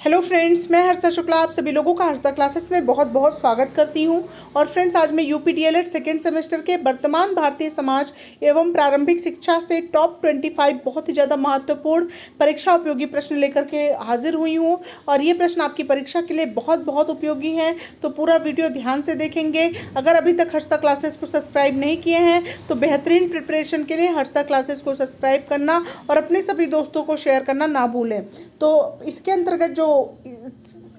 Hello friends, मैं हर्षा शुक्ला आप सभी लोगों का हर्षा क्लासेस में बहुत बहुत स्वागत करती हूं। और फ्रेंड्स, आज मैं यूपी डीएलएड सेकेंड सेमेस्टर के वर्तमान भारतीय समाज एवं प्रारंभिक शिक्षा से टॉप 25 बहुत ही ज़्यादा महत्वपूर्ण परीक्षा उपयोगी प्रश्न लेकर के हाजिर हुई हूं। और ये प्रश्न आपकी परीक्षा के लिए बहुत बहुत उपयोगी हैं, तो पूरा वीडियो ध्यान से देखेंगे। अगर अभी तक हर्षा क्लासेस को सब्सक्राइब नहीं किए हैं तो बेहतरीन प्रिपरेशन के लिए हर्षा क्लासेस को सब्सक्राइब करना और अपने सभी दोस्तों को शेयर करना ना भूलें। तो इसके अंतर्गत जो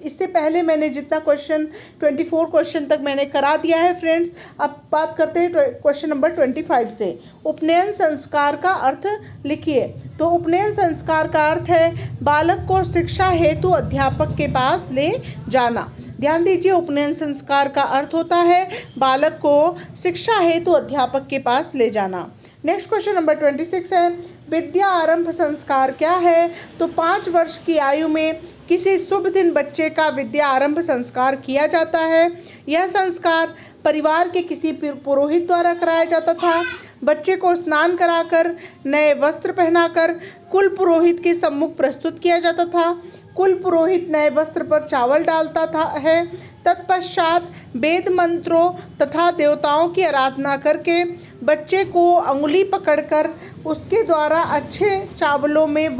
इससे पहले मैंने जितना क्वेश्चन 24 क्वेश्चन तक मैंने करा दिया है फ्रेंड्स, अब बात करते हैं क्वेश्चन नंबर 25 से। उपनयन संस्कार का अर्थ लिखिए। तो उपनयन संस्कार का अर्थ है बालक को शिक्षा हेतु अध्यापक के पास ले जाना। ध्यान दीजिए, उपनयन संस्कार का अर्थ होता है बालक को शिक्षा हेतु अध्यापक के पास ले जाना। नेक्स्ट क्वेश्चन नंबर 26 है, विद्या आरंभ संस्कार क्या है? तो 5 वर्ष की आयु में किसी शुभ दिन बच्चे का विद्या आरंभ संस्कार किया जाता है। यह संस्कार परिवार के किसी पुरोहित द्वारा कराया जाता था। बच्चे को स्नान कराकर नए वस्त्र पहनाकर कुल पुरोहित के सम्मुख प्रस्तुत किया जाता था। कुल पुरोहित नए वस्त्र पर चावल डालता था है। तत्पश्चात वेद मंत्रों तथा देवताओं की आराधना करके बच्चे को अंगुली पकड़कर उसके द्वारा अच्छे चावलों में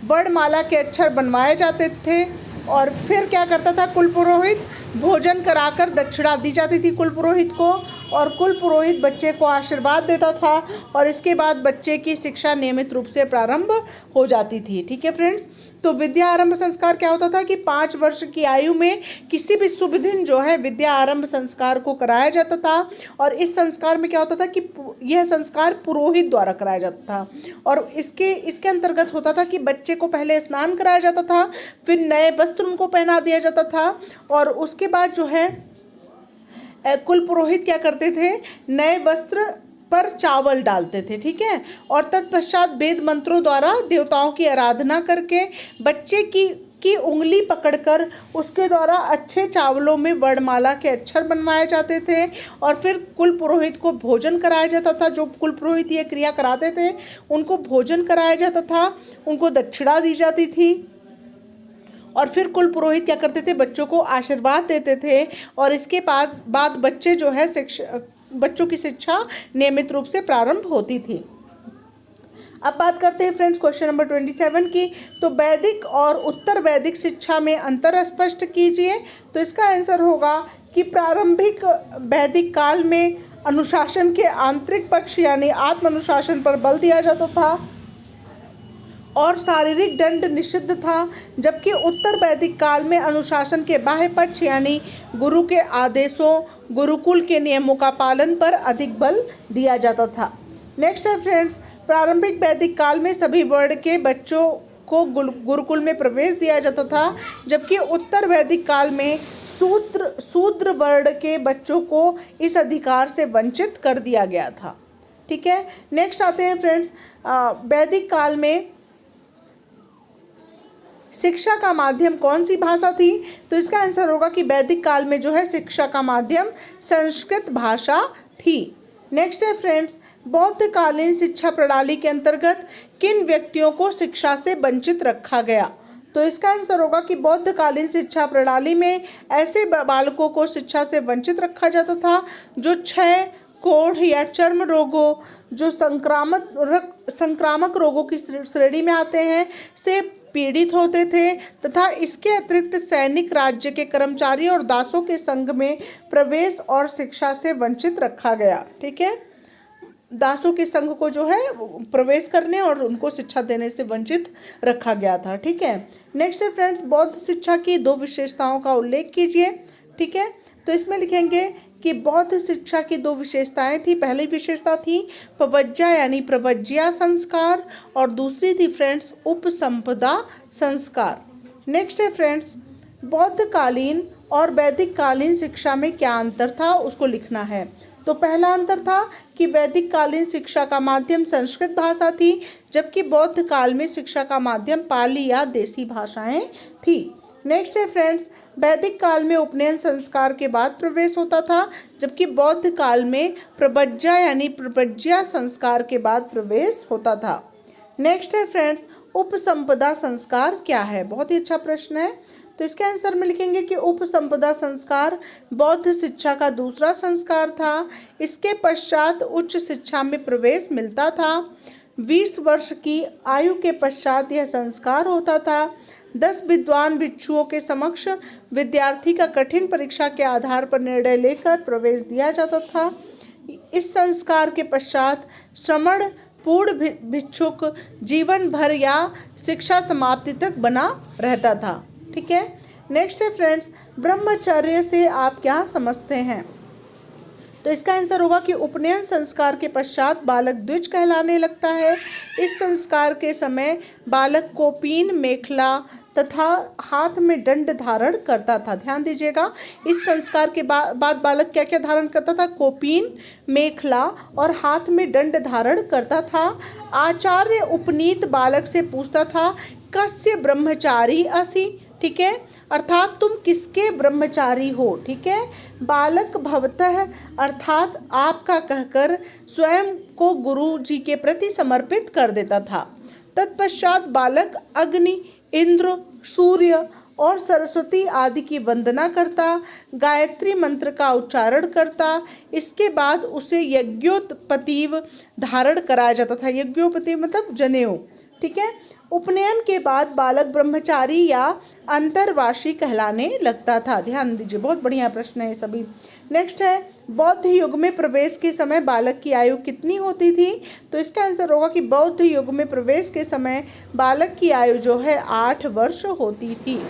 वर्णमाला के अक्षर बनवाए जाते थे। और फिर क्या करता था कुल पुरोहित? भोजन कराकर दक्षिणा दी जाती थी कुल पुरोहित को, और कुल पुरोहित बच्चे को आशीर्वाद देता था और इसके बाद बच्चे की शिक्षा नियमित रूप से प्रारंभ हो जाती थी। ठीक है फ्रेंड्स, तो विद्या आरंभ संस्कार क्या होता था कि 5 वर्ष की आयु में किसी भी शुभ दिन जो है विद्या आरंभ संस्कार को कराया जाता था। और इस संस्कार में क्या होता था कि यह संस्कार पुरोहित द्वारा कराया जाता था। और इसके अंतर्गत होता था कि बच्चे को पहले स्नान कराया जाता था, फिर नए वस्त्र उनको पहना दिया जाता था, और उसके बाद जो है कुल पुरोहित क्या करते थे, नए वस्त्र पर चावल डालते थे। ठीक है, और तत्पश्चात वेद मंत्रों द्वारा देवताओं की आराधना करके बच्चे की उंगली पकड़कर उसके द्वारा अच्छे चावलों में वर्णमाला के अक्षर बनवाए जाते थे। और फिर कुल पुरोहित को भोजन कराया जाता था। जो कुल पुरोहित ये क्रिया कराते थे उनको भोजन कराया जाता था, उनको दक्षिणा दी जाती थी। और फिर कुल पुरोहित क्या करते थे, बच्चों को आशीर्वाद देते थे। और इसके बाद बच्चे जो है बच्चों की शिक्षा नियमित रूप से प्रारंभ होती थी। अब बात करते हैं फ्रेंड्स क्वेश्चन नंबर 27 की। तो वैदिक और उत्तर वैदिक शिक्षा में अंतर स्पष्ट कीजिए। तो इसका आंसर होगा कि प्रारंभिक वैदिक काल में अनुशासन के आंतरिक पक्ष यानी आत्म अनुशासन पर बल दिया जाता था और शारीरिक दंड निषिद्ध था, जबकि उत्तर वैदिक काल में अनुशासन के बाह्य पक्ष यानी गुरु के आदेशों, गुरुकुल के नियमों का पालन पर अधिक बल दिया जाता था। नेक्स्ट है फ्रेंड्स, प्रारंभिक वैदिक काल में सभी वर्ण के बच्चों को गुरुकुल में प्रवेश दिया जाता था, जबकि उत्तर वैदिक काल में शूद्र वर्ण के बच्चों को इस अधिकार से वंचित कर दिया गया था। ठीक है, नेक्स्ट आते हैं फ्रेंड्स, वैदिक काल में शिक्षा का माध्यम कौन सी भाषा थी? तो इसका आंसर होगा कि वैदिक काल में जो है शिक्षा का माध्यम संस्कृत भाषा थी। नेक्स्ट है फ्रेंड्स, बौद्धकालीन शिक्षा प्रणाली के अंतर्गत किन व्यक्तियों को शिक्षा से वंचित रखा गया? तो इसका आंसर होगा कि बौद्धकालीन शिक्षा प्रणाली में ऐसे बालकों को शिक्षा से वंचित रखा जाता था जो क्षय, कोढ़ या चर्म रोगों, जो संक्रामक रोगों की श्रेणी में आते हैं, से पीड़ित होते थे, तथा इसके अतिरिक्त सैनिक, राज्य के कर्मचारी और दासों के संघ में प्रवेश और शिक्षा से वंचित रखा गया। ठीक है, दासों के संघ को जो है प्रवेश करने और उनको शिक्षा देने से वंचित रखा गया था। ठीक है, नेक्स्ट है फ्रेंड्स, बौद्ध शिक्षा की 2 विशेषताओं का उल्लेख कीजिए। ठीक है, तो इसमें लिखेंगे कि बौद्ध शिक्षा की 2 विशेषताएं थी। पहली विशेषता थी पवज्जा यानी प्रवज्या संस्कार, और दूसरी थी फ्रेंड्स उपसंपदा संस्कार। नेक्स्ट है फ्रेंड्स, बौद्धकालीन और वैदिक कालीन शिक्षा में क्या अंतर था, उसको लिखना है। तो पहला अंतर था कि वैदिक कालीन शिक्षा का माध्यम संस्कृत भाषा थी, जबकि बौद्ध काल में शिक्षा का माध्यम पाली या देसी भाषाएं थी। नेक्स्ट है फ्रेंड्स, वैदिक काल में उपनयन संस्कार के बाद प्रवेश होता था, जबकि बौद्ध काल में प्रवज्जा यानी प्रवज्या संस्कार के बाद प्रवेश होता था। नेक्स्ट है फ्रेंड्स, उपसंपदा संस्कार क्या है? बहुत ही अच्छा प्रश्न है। तो इसके आंसर में लिखेंगे कि उपसंपदा संस्कार बौद्ध शिक्षा का दूसरा संस्कार था। इसके पश्चात उच्च शिक्षा में प्रवेश मिलता था। 20 वर्ष की आयु के पश्चात यह संस्कार होता था। 10 विद्वान भिक्षुओं के समक्ष विद्यार्थी का कठिन परीक्षा के आधार पर निर्णय लेकर प्रवेश दिया जाता था। इस संस्कार के पश्चात श्रमण पूर्ण भिक्षुक जीवन भर या शिक्षा समाप्ति तक बना रहता था। ठीक है। नेक्स्ट है फ्रेंड्स, ब्रह्मचर्य से आप क्या समझते हैं? तो इसका आंसर होगा कि उपनयन संस्कार के पश्चात बालक द्विज कहलाने लगता है। इस संस्कार के समय बालक कोपीन, मेखला तथा हाथ में दंड धारण करता था। ध्यान दीजिएगा, इस संस्कार के बाद बालक क्या क्या धारण करता था? कोपीन, मेखला और हाथ में दंड धारण करता था। आचार्य उपनीत बालक से पूछता था, कस्य ब्रह्मचारी असि? ठीक है, अर्थात तुम किसके ब्रह्मचारी हो? ठीक है। बालक भवतः अर्थात आपका कहकर स्वयं को गुरु जी के प्रति समर्पित कर देता था। तत्पश्चात बालक अग्नि, इंद्र, सूर्य और सरस्वती आदि की वंदना करता, गायत्री मंत्र का उच्चारण करता। इसके बाद उसे यज्ञोपवीत धारण कराया जाता था। यज्ञोपवीत मतलब जनेऊ। ठीक है। उपनयन के बाद बालक ब्रह्मचारी या अंतरवासी कहलाने लगता था। ध्यान दीजिए, बहुत बढ़िया प्रश्न है सभी। नेक्स्ट है, बौद्ध युग में प्रवेश के समय बालक की आयु कितनी होती थी? तो इसका आंसर होगा कि बौद्ध युग में प्रवेश के समय बालक की आयु जो है 8 वर्ष होती थी।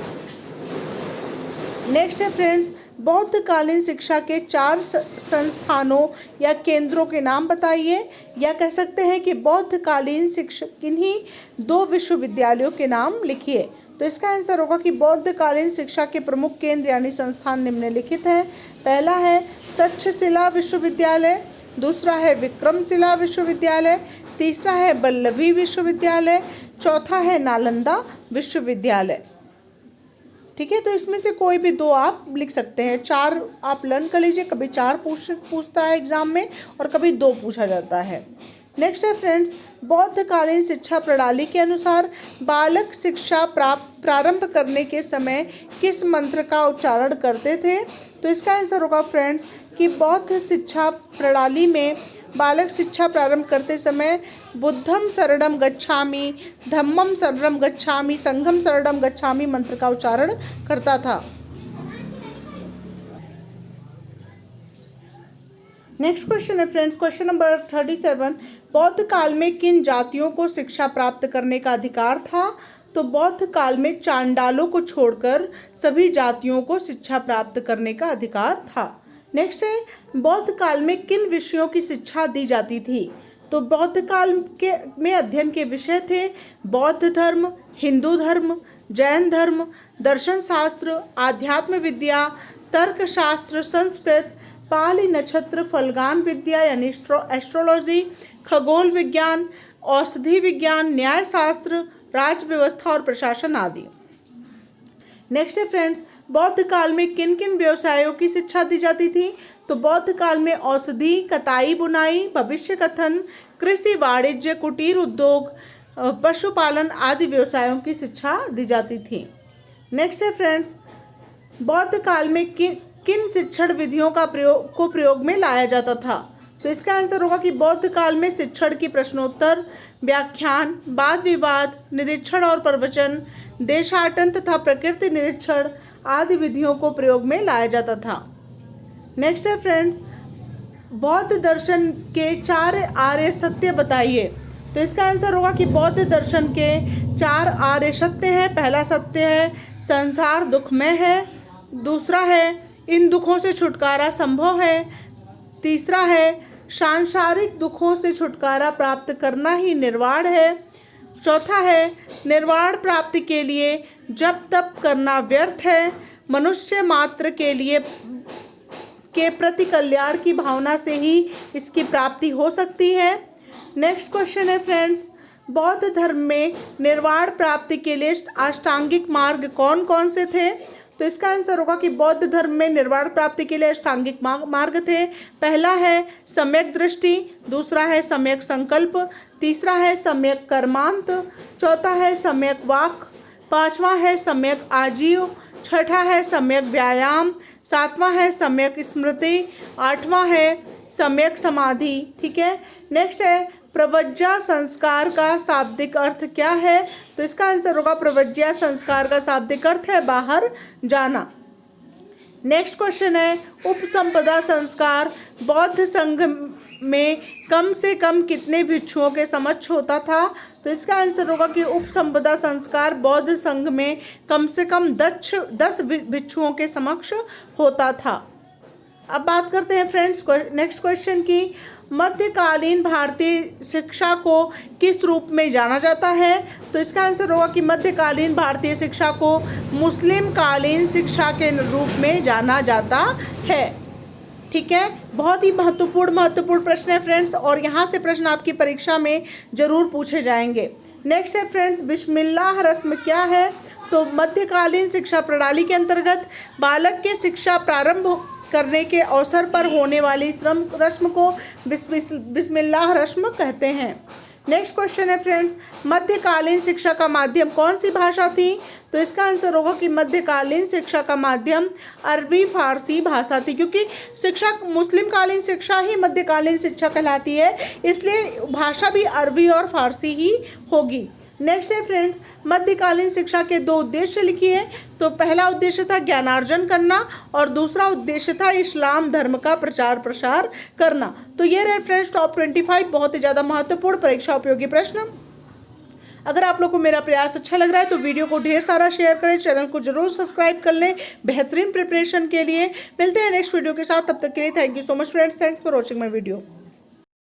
नेक्स्ट है फ्रेंड्स, बौद्धकालीन शिक्षा के 4 संस्थानों या केंद्रों के नाम बताइए, या कह सकते हैं कि बौद्धकालीन शिक्षा किन्हीं 2 विश्वविद्यालयों के नाम लिखिए। तो इसका आंसर होगा कि बौद्धकालीन शिक्षा के प्रमुख केंद्र यानी संस्थान निम्नलिखित हैं। पहला है तक्षशिला विश्वविद्यालय, दूसरा है विक्रमशिला विश्वविद्यालय, तीसरा है बल्लभी विश्वविद्यालय, चौथा है नालंदा विश्वविद्यालय। ठीक है, तो इसमें से कोई भी 2 आप लिख सकते हैं। 4 आप लर्न कर लीजिए, कभी 4 पूछता है एग्जाम में और कभी 2 पूछा जाता है। नेक्स्ट है फ्रेंड्स, बौद्धकालीन शिक्षा प्रणाली के अनुसार बालक शिक्षा प्रारंभ करने के समय किस मंत्र का उच्चारण करते थे? तो इसका आंसर होगा फ्रेंड्स कि बौद्ध शिक्षा प्रणाली में बालक शिक्षा प्रारंभ करते समय बुद्धम शरणम गच्छामि, धम्मम शरणम गच्छामि, संघम शरणम गच्छामि मंत्र का उच्चारण करता था। नेक्स्ट क्वेश्चन है फ्रेंड्स, क्वेश्चन नंबर 37, बौद्ध काल में किन जातियों को शिक्षा प्राप्त करने का अधिकार था? तो बौद्ध काल में चांडालों को छोड़कर सभी जातियों को शिक्षा प्राप्त करने का अधिकार था। नेक्स्ट है, बौद्ध काल में किन विषयों की शिक्षा दी जाती थी? तो बौद्ध काल के में अध्ययन के विषय थे बौद्ध धर्म, हिंदू धर्म, जैन धर्म, दर्शन शास्त्र, आध्यात्म विद्या, तर्कशास्त्र, संस्कृत, पाली नक्षत्र, फलगान विद्या यानी एस्ट्रोलॉजी, खगोल विज्ञान, औषधि विज्ञान, न्याय शास्त्र, राज्य व्यवस्था और प्रशासन आदि। नेक्स्ट है फ्रेंड्स, बौद्ध काल में किन किन व्यवसायों की शिक्षा दी जाती थी? तो बौद्ध काल में औषधि, कताई बुनाई, भविष्य कथन, कृषि, वाणिज्य, कुटीर उद्योग, पशुपालन आदि व्यवसायों की शिक्षा दी जाती थी। नेक्स्ट है फ्रेंड्स, बौद्ध काल में किन शिक्षण विधियों का प्रयोग में लाया जाता था? तो इसका आंसर होगा कि बौद्ध काल में शिक्षण की प्रश्नोत्तर, व्याख्यान, वाद विवाद, निरीक्षण और प्रवचन, देशाटन तथा प्रकृति निरीक्षण आदि विधियों को प्रयोग में लाया जाता था। नेक्स्ट है फ्रेंड्स, बौद्ध दर्शन के 4 आर्य सत्य बताइए। तो इसका आंसर होगा कि बौद्ध दर्शन के 4 आर्य सत्य हैं। पहला सत्य है संसार दुखमय है, दूसरा है इन दुखों से छुटकारा संभव है, तीसरा है सांसारिक दुखों से छुटकारा प्राप्त करना ही निर्वाण है, चौथा है निर्वाण प्राप्ति के लिए जप तप करना व्यर्थ है, मनुष्य मात्र के लिए के प्रति कल्याण की भावना से ही इसकी प्राप्ति हो सकती है। नेक्स्ट क्वेश्चन है फ्रेंड्स, बौद्ध धर्म में निर्वाण प्राप्ति के लिए अष्टांगिक मार्ग कौन कौन से थे? तो इसका आंसर होगा कि बौद्ध धर्म में निर्वाण प्राप्ति के लिए अष्टांगिक मार्ग थे। पहला है सम्यक दृष्टि, दूसरा है सम्यक संकल्प, तीसरा है सम्यक कर्मांत, चौथा है सम्यक वाक, पांचवा है सम्यक आजीव, छठा है सम्यक व्यायाम, सातवां है सम्यक स्मृति, आठवां है सम्यक समाधि। ठीक है। नेक्स्ट है प्रवज्या संस्कार का शाब्दिक अर्थ क्या है? तो इसका आंसर होगा प्रवज्या संस्कार का शाब्दिक अर्थ है बाहर जाना। नेक्स्ट क्वेश्चन है उपसंपदा संस्कार बौद्ध संघ में कम से कम कितने भिक्षुओं के समक्ष होता था? तो इसका आंसर होगा कि उपसंपदा संस्कार बौद्ध संघ में कम से कम 10 भिक्षुओं के समक्ष होता था। अब बात करते हैं फ्रेंड्स नेक्स्ट क्वेश्चन की। मध्यकालीन भारतीय शिक्षा को किस रूप में जाना जाता है? तो इसका आंसर होगा कि मध्यकालीन भारतीय शिक्षा को मुस्लिम कालीन शिक्षा के रूप में जाना जाता है। ठीक है। बहुत ही महत्वपूर्ण प्रश्न है फ्रेंड्स, और यहाँ से प्रश्न आपकी परीक्षा में जरूर पूछे जाएंगे। नेक्स्ट है फ्रेंड्स बिस्मिल्लाह रस्म क्या है? तो मध्यकालीन शिक्षा प्रणाली के अंतर्गत बालक के शिक्षा प्रारंभ करने के अवसर पर होने वाली रस्म को बिस्मिल्लाह रस्म कहते हैं। नेक्स्ट क्वेश्चन है फ्रेंड्स मध्यकालीन शिक्षा का माध्यम कौन सी भाषा थी? तो इसका आंसर होगा कि मध्यकालीन शिक्षा का माध्यम अरबी फारसी भाषा थी, क्योंकि शिक्षा मुस्लिम कालीन शिक्षा ही मध्यकालीन शिक्षा कहलाती है, इसलिए भाषा भी अरबी और फारसी ही होगी। नेक्स्ट है फ्रेंड्स मध्यकालीन शिक्षा के 2 उद्देश्य लिखिए। तो पहला उद्देश्य था ज्ञानार्जन करना और दूसरा उद्देश्य था इस्लाम धर्म का प्रचार प्रसार करना। तो ये रहे फ्रेंड्स टॉप 25 बहुत ही ज़्यादा महत्वपूर्ण परीक्षा उपयोगी प्रश्न। अगर आप लोग को मेरा प्रयास अच्छा लग रहा है तो वीडियो को ढेर सारा शेयर करें, चैनल को जरूर सब्सक्राइब कर लें बेहतरीन प्रिपरेशन के लिए। मिलते हैं नेक्स्ट वीडियो के साथ, तब तक के लिए thank you so much friends, thanks for watching my video.